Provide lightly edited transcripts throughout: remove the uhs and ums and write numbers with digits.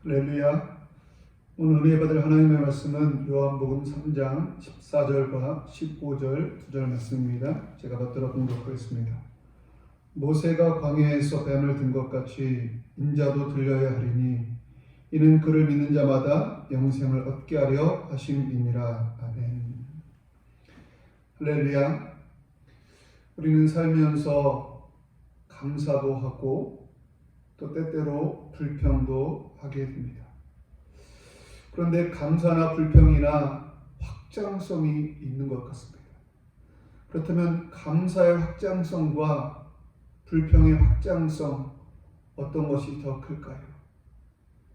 할렐루야. 오늘 은혜 받을 하나님의 말씀은 요한복음 3장 14절과 15절 2절 말씀입니다. 제가 받들어 공독하겠습니다. 모세가 광야에서 뱀을 든 것 같이 인자도 들려야 하리니 이는 그를 믿는 자마다 영생을 얻게 하려 하심이니라. 아멘. 할렐루야. 우리는 살면서 감사도 하고 또 때때로 불평도 하게 됩니다. 그런데 감사나 불평이나 확장성이 있는 것 같습니다. 그렇다면 감사의 확장성과 불평의 확장성, 어떤 것이 더 클까요?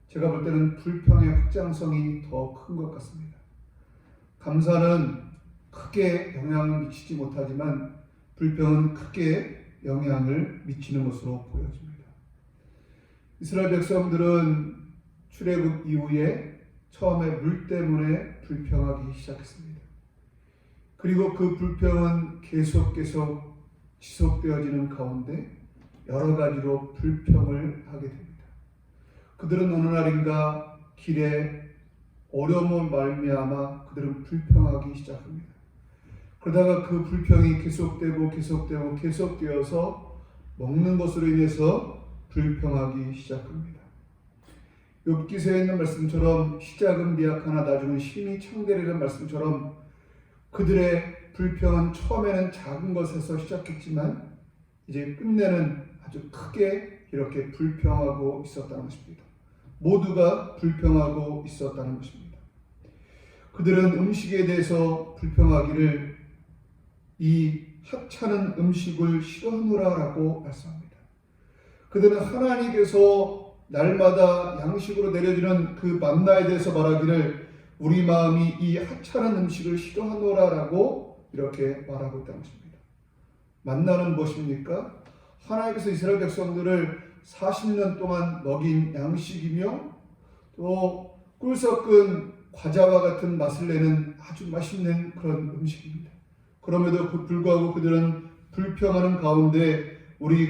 제가 볼 때는 불평의 확장성이 더 큰 것 같습니다. 감사는 크게 영향을 미치지 못하지만 불평은 크게 영향을 미치는 것으로 보여집니다. 이스라엘 백성들은 출애굽 이후에 처음에 물 때문에 불평하기 시작했습니다. 그리고 그 불평은 계속 지속되어지는 가운데 여러 가지로 불평을 하게 됩니다. 그들은 어느 날인가 길에 어려움을 말미암아 그들은 불평하기 시작합니다. 그러다가 그 불평이 계속되어서 먹는 것으로 인해서 불평하기 시작합니다. 욥기서에 있는 말씀처럼 시작은 미약하나 나중은 심히 창대리라는 말씀처럼 그들의 불평은 처음에는 작은 것에서 시작했지만 이제 끝내는 아주 크게 이렇게 불평하고 있었다는 것입니다. 모두가 불평하고 있었다는 것입니다. 그들은 음식에 대해서 불평하기를 이 하찮은 음식을 싫어하노라라고 말씀합니다. 그들은 하나님께서 날마다 양식으로 내려주는 그 만나에 대해서 말하기를 우리 마음이 이 하찮은 음식을 싫어하노라라고 이렇게 말하고 있다는 것입니다. 만나는 무엇입니까? 하나님께서 이스라엘 백성들을 40년 동안 먹인 양식이며 또 꿀 섞은 과자와 같은 맛을 내는 아주 맛있는 그런 음식입니다. 그럼에도 불구하고 그들은 불평하는 가운데 우리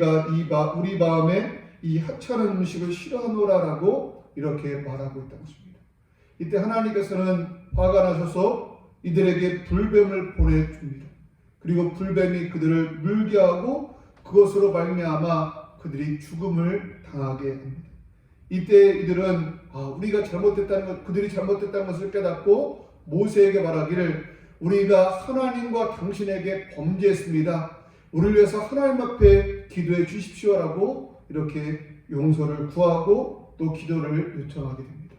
마음에 이 하찮은 음식을 싫어하노라라고 이렇게 말하고 있다는 것입니다. 이때 하나님께서는 화가 나셔서 이들에게 불뱀을 보내줍니다. 그리고 불뱀이 그들을 물게 하고 그것으로 말미암아 그들이 죽음을 당하게 합니다. 이때 이들은 우리가 그들이 잘못됐다는 것을 깨닫고 모세에게 말하기를 우리가 하나님과 당신에게 범죄했습니다. 우리를 위해서 하나님 앞에 기도해 주십시오라고 이렇게 용서를 구하고 또 기도를 요청하게 됩니다.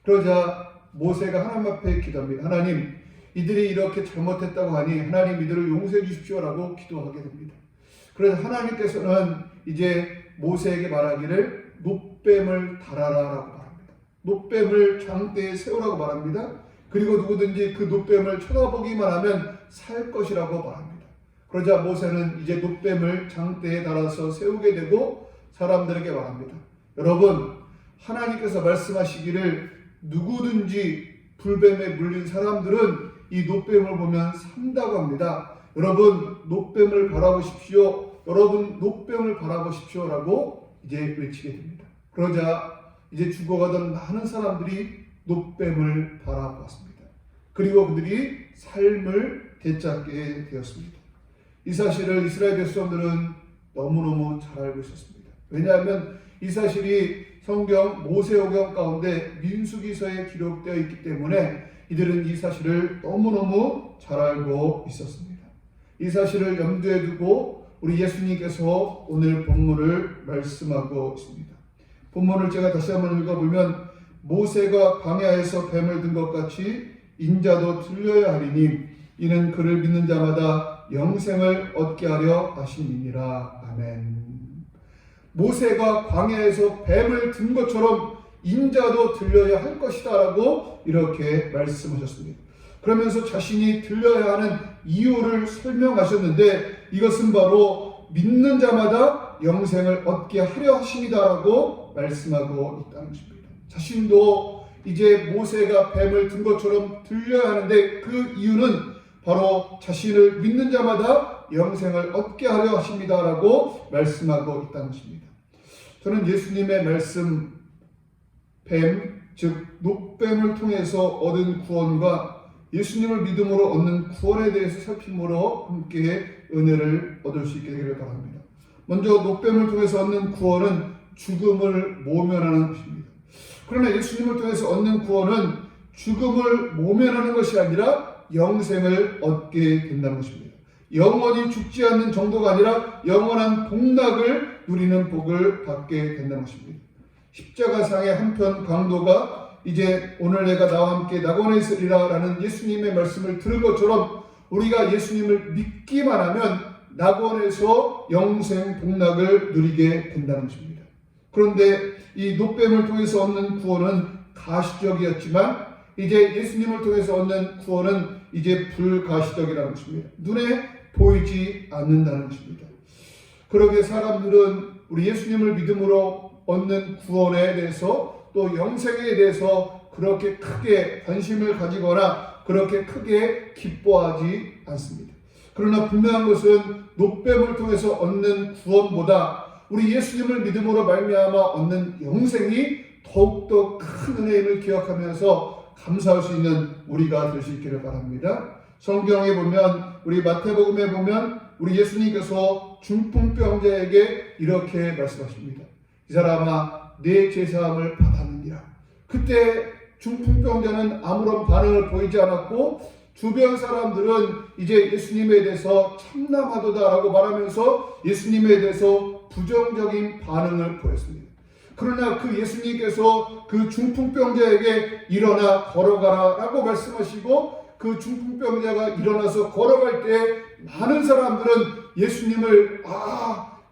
그러자 모세가 하나님 앞에 기도합니다. 하나님, 이들이 이렇게 잘못했다고 하니 하나님 이들을 용서해 주십시오라고 기도하게 됩니다. 그래서 하나님께서는 이제 모세에게 말하기를 놋뱀을 달아라라고 말합니다. 놋뱀을 장대에 세우라고 말합니다. 그리고 누구든지 그 놋뱀을 쳐다보기만 하면 살 것이라고 말합니다. 그러자 모세는 이제 놋뱀을 장대에 달아서 세우게 되고 사람들에게 말합니다. 여러분, 하나님께서 말씀하시기를 누구든지 불뱀에 물린 사람들은 이 놋뱀을 보면 산다고 합니다. 여러분, 놋뱀을 바라보십시오. 여러분, 놋뱀을 바라보십시오라고 이제 외치게 됩니다. 그러자 이제 죽어가던 많은 사람들이 놋뱀을 바라보았습니다. 그리고 그들이 삶을 되찾게 되었습니다. 이 사실을 이스라엘 백성들은 너무너무 잘 알고 있었습니다. 왜냐하면 이 사실이 성경 모세오경 가운데 민수기서에 기록되어 있기 때문에 이들은 이 사실을 너무너무 잘 알고 있었습니다. 이 사실을 염두에 두고 우리 예수님께서 오늘 본문을 말씀하고 있습니다. 본문을 제가 다시 한번 읽어보면 모세가 광야에서 뱀을 든 것 같이 인자도 들려야 하리니 이는 그를 믿는 자마다 영생을 얻게 하려 하심이니라. 아멘. 모세가 광야에서 뱀을 든 것처럼 인자도 들려야 할 것이다 라고 이렇게 말씀하셨습니다. 그러면서 자신이 들려야 하는 이유를 설명하셨는데 이것은 바로 믿는 자마다 영생을 얻게 하려 하심이다 라고 말씀하고 있다는 것입니다. 자신도 이제 모세가 뱀을 든 것처럼 들려야 하는데 그 이유는 바로 자신을 믿는 자마다 영생을 얻게 하려 하십니다 라고 말씀하고 있다는 것입니다. 저는 예수님의 말씀 뱀, 즉 노뱀을 통해서 얻은 구원과 예수님을 믿음으로 얻는 구원에 대해서 살핌으로 함께 은혜를 얻을 수 있게 되기를 바랍니다. 먼저 노뱀을 통해서 얻는 구원은 죽음을 모면하는 것입니다. 그러나 예수님을 통해서 얻는 구원은 죽음을 모면하는 것이 아니라 영생을 얻게 된다는 것입니다. 영원히 죽지 않는 정도가 아니라 영원한 복락을 누리는 복을 받게 된다는 것입니다. 십자가상의 한편 강도가 이제 오늘 내가 나와 함께 낙원에 있으리라 라는 예수님의 말씀을 들은 것처럼 우리가 예수님을 믿기만 하면 낙원에서 영생 복락을 누리게 된다는 것입니다. 그런데 이 노뱀을 통해서 얻는 구원은 가시적이었지만 이제 예수님을 통해서 얻는 구원은 이제 불가시적이라는 것입니다. 눈에 보이지 않는다는 것입니다. 그러기에 사람들은 우리 예수님을 믿음으로 얻는 구원에 대해서 또 영생에 대해서 그렇게 크게 관심을 가지거나 그렇게 크게 기뻐하지 않습니다. 그러나 분명한 것은 노뱀을 통해서 얻는 구원보다 우리 예수님을 믿음으로 말미암아 얻는 영생이 더욱더 큰 은혜임을 기억하면서 감사할 수 있는 우리가 될 수 있기를 바랍니다. 성경에 보면 우리 마태복음에 보면 우리 예수님께서 중풍병자에게 이렇게 말씀하십니다. 이 사람아 내 제사함을 받았느니라. 그때 중풍병자는 아무런 반응을 보이지 않았고 주변 사람들은 이제 예수님에 대해서 참남하도다라고 말하면서 예수님에 대해서 부정적인 반응을 보였습니다. 그러나 그 예수님께서 그 중풍병자에게 일어나 걸어가라 라고 말씀하시고 그 중풍병자가 일어나서 걸어갈 때 많은 사람들은 예수님을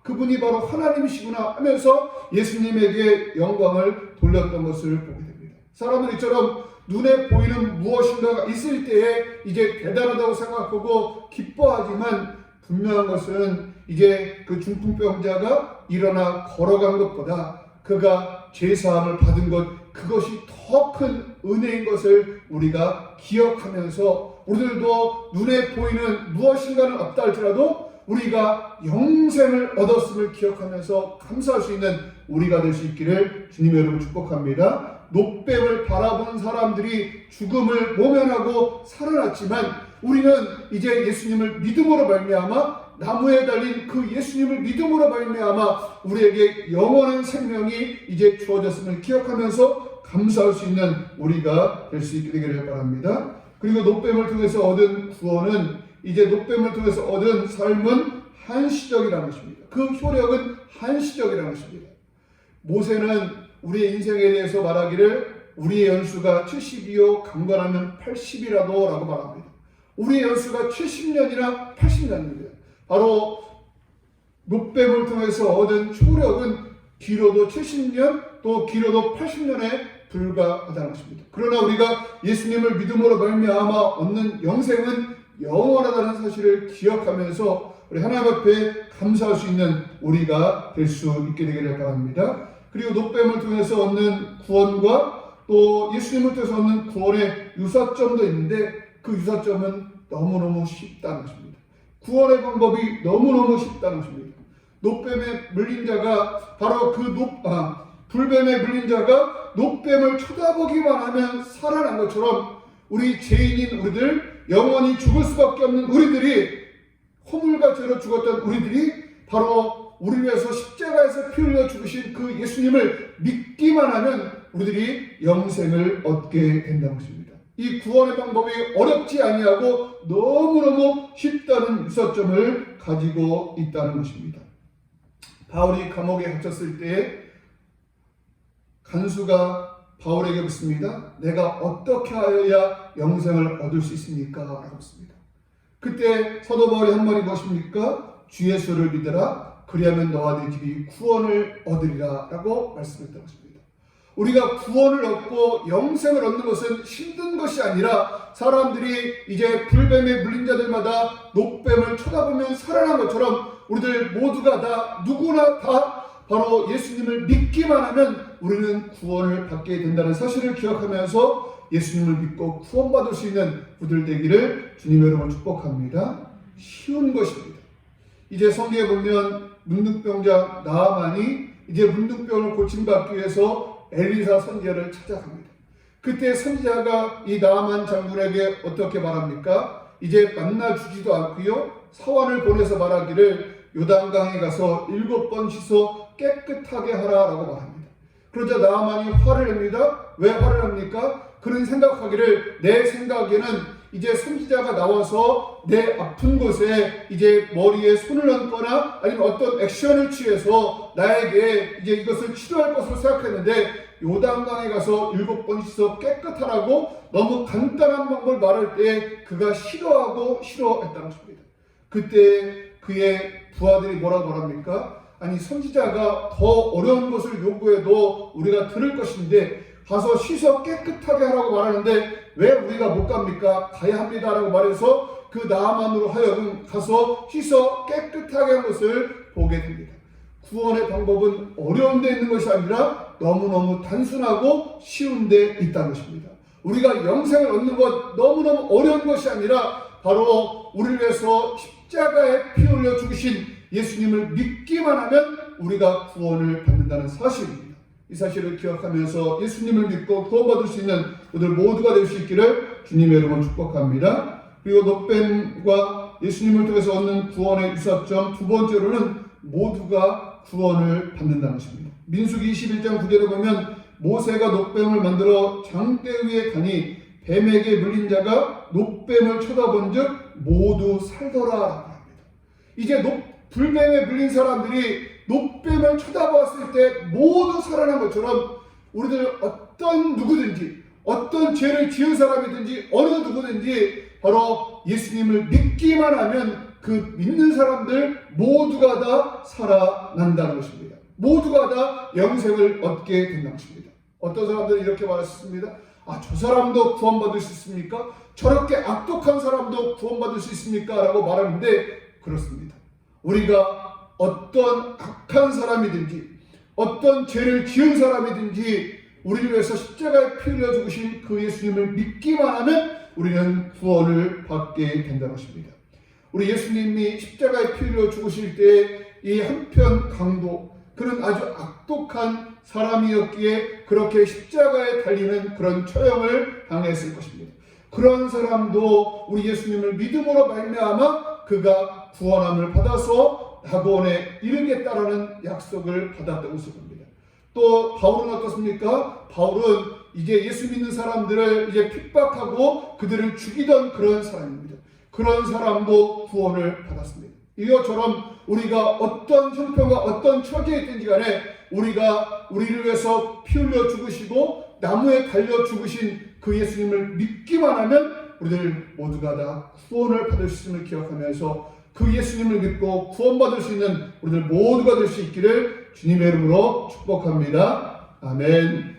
그분이 바로 하나님이시구나 하면서 예수님에게 영광을 돌렸던 것을 보게 됩니다. 사람들 이처럼 눈에 보이는 무엇인가가 있을 때에 이제 대단하다고 생각하고 기뻐하지만 분명한 것은 이제 그 중풍병자가 일어나 걸어간 것보다 그가 제사함을 받은 것 그것이 더 큰 은혜인 것을 우리가 기억하면서 우리들도 눈에 보이는 무엇인가는 없다 할지라도 우리가 영생을 얻었음을 기억하면서 감사할 수 있는 우리가 될 수 있기를 주님의 이름으로 축복합니다. 노뱀을 바라보는 사람들이 죽음을 모면하고 살아났지만 우리는 이제 예수님을 믿음으로 말미암아 나무에 달린 그 예수님을 믿음으로 말미암아 우리에게 영원한 생명이 이제 주어졌음을 기억하면서 감사할 수 있는 우리가 될 수 있게 되기를 바랍니다. 그리고 노뱀을 통해서 얻은 구원은 이제 노뱀을 통해서 얻은 삶은 한시적이라는 것입니다. 그 효력은 한시적이라는 것입니다. 모세는 우리의 인생에 대해서 말하기를 우리의 연수가 70이요 강건하면 80이라도 라고 말합니다. 우리의 연수가 70년이나 80년입니다. 바로 노뱀을 통해서 얻은 효력은 길어도 70년 또 길어도 80년에 불과하다는 것입니다. 그러나 우리가 예수님을 믿음으로 말미암아 얻는 영생은 영원하다는 사실을 기억하면서 우리 하나님 앞에 감사할 수 있는 우리가 될 수 있게 되기를 바랍니다. 그리고 노뱀을 통해서 얻는 구원과 또 예수님을 통해서 얻는 구원의 유사점도 있는데 그 유사점은 너무너무 쉽다는 것입니다. 구원의 방법이 너무너무 쉽다는 것입니다. 노뱀에 물린 자가 바로 불뱀에 물린 자가 노뱀을 쳐다보기만 하면 살아난 것처럼 우리 죄인인 우리들, 영원히 죽을 수밖에 없는 우리들이, 허물과 죄로 죽었던 우리들이 바로 우리를 위해서 십자가에서 피 흘려 죽으신 그 예수님을 믿기만 하면 우리들이 영생을 얻게 된다는 것입니다. 이 구원의 방법이 어렵지 아니하고 너무너무 쉽다는 유사점을 가지고 있다는 것입니다. 바울이 감옥에 갇혔을 때 간수가 바울에게 묻습니다. 내가 어떻게 하여야 영생을 얻을 수 있습니까? 라고 묻습니다. 그때 사도 바울이 한 말이 무엇입니까? 주 예수를 믿으라. 그리하면 너와 네 집이 구원을 얻으리라 라고 말씀했다는 것입니다. 우리가 구원을 얻고 영생을 얻는 것은 힘든 것이 아니라 사람들이 이제 불뱀에 물린 자들마다 노뱀을 쳐다보면 살아난 것처럼 우리들 모두가 다 누구나 다 바로 예수님을 믿기만 하면 우리는 구원을 받게 된다는 사실을 기억하면서 예수님을 믿고 구원받을 수 있는 우리들 되기를 주님의 이름으로 축복합니다. 쉬운 것입니다. 이제 성경에 보면 문둥병자 나아만이 이제 문둥병을 고침받기 위해서 엘리사 선지자를 찾아갑니다. 그때 선지자가 이 나아만 장군에게 어떻게 말합니까? 이제 만나주지도 않고요, 사환을 보내서 말하기를 요단강에 가서 7번 씻어 깨끗하게 하라라고 말합니다. 그러자 나아만이 화를 냅니다. 왜 화를 냅니까? 그는 생각하기를, 내 생각에는 이제 선지자가 나와서 내 아픈 곳에 이제 머리에 손을 얹거나 아니면 어떤 액션을 취해서 나에게 이제 이것을 치료할 것으로 생각했는데, 요단강에 가서 7번 씻어 깨끗하라고 너무 간단한 방법을 말할 때 그가 싫어했다는 것입니다. 그때 그의 부하들이 뭐라고 말합니까? 아니, 선지자가 더 어려운 것을 요구해도 우리가 들을 것인데 가서 씻어 깨끗하게 하라고 말하는데 왜 우리가 못 갑니까? 가야 합니다 라고 말해서 그 나아만으로 하여금 가서 씻어 깨끗하게 한 것을 보게 됩니다. 구원의 방법은 어려운 데 있는 것이 아니라 너무너무 단순하고 쉬운 데 있다는 것입니다. 우리가 영생을 얻는 것 너무너무 어려운 것이 아니라 바로 우리를 위해서 십자가에 피 흘려 죽으신 예수님을 믿기만 하면 우리가 구원을 받는다는 사실입니다. 이 사실을 기억하면서 예수님을 믿고 구원받을 수 있는 우리들 모두가 될 수 있기를 주님의 이름으로 축복합니다. 그리고 노뱀과 예수님을 통해서 얻는 구원의 유사점 두 번째로는 모두가 구원을 받는다는 것입니다. 민수기 21장 9절에 보면 모세가 노뱀을 만들어 장대 위에 가니 뱀에게 물린 자가 노뱀을 쳐다본 즉 모두 살더라 라고 합니다. 이제 불뱀에 물린 사람들이 노뱀을 쳐다보았을 때 모두 살아난 것처럼 우리들 누구든지 어떤 죄를 지은 사람이든지 어느 누구든지 바로 예수님을 믿기만 하면 그 믿는 사람들 모두가 다 살아난다는 것입니다. 모두가 다 영생을 얻게 된다는 것입니다. 어떤 사람들은 이렇게 말했습니다. 저 사람도 구원받을 수 있습니까? 저렇게 악독한 사람도 구원받을 수 있습니까? 라고 말하는데 그렇습니다. 우리가 어떤 악한 사람이든지 어떤 죄를 지은 사람이든지 우리를 위해서 십자가에 피 흘려 죽으신 그 예수님을 믿기만 하면 우리는 구원을 받게 된다는 것입니다. 우리 예수님이 십자가에 피 흘려 죽으실 때 이 한편 강도, 그는 아주 악독한 사람이었기에 그렇게 십자가에 달리는 그런 처형을 당했을 것입니다. 그런 사람도 우리 예수님을 믿음으로 말미암아 그가 구원함을 받아서 낙원에 이르겠다라는 약속을 받았다고 것입니다. 또 바울은 어떻습니까? 바울은 이제 예수 믿는 사람들을 이제 핍박하고 그들을 죽이던 그런 사람입니다. 그런 사람도 구원을 받았습니다. 이것처럼 우리가 어떤 형편과 어떤 처지에 있든지 간에 우리가 우리를 위해서 피 흘려 죽으시고 나무에 달려 죽으신 그 예수님을 믿기만 하면 우리들 모두가 다 구원을 받을 수 있음을 기억하면서 그 예수님을 믿고 구원받을 수 있는 우리들 모두가 될 수 있기를 주님의 이름으로 축복합니다. 아멘.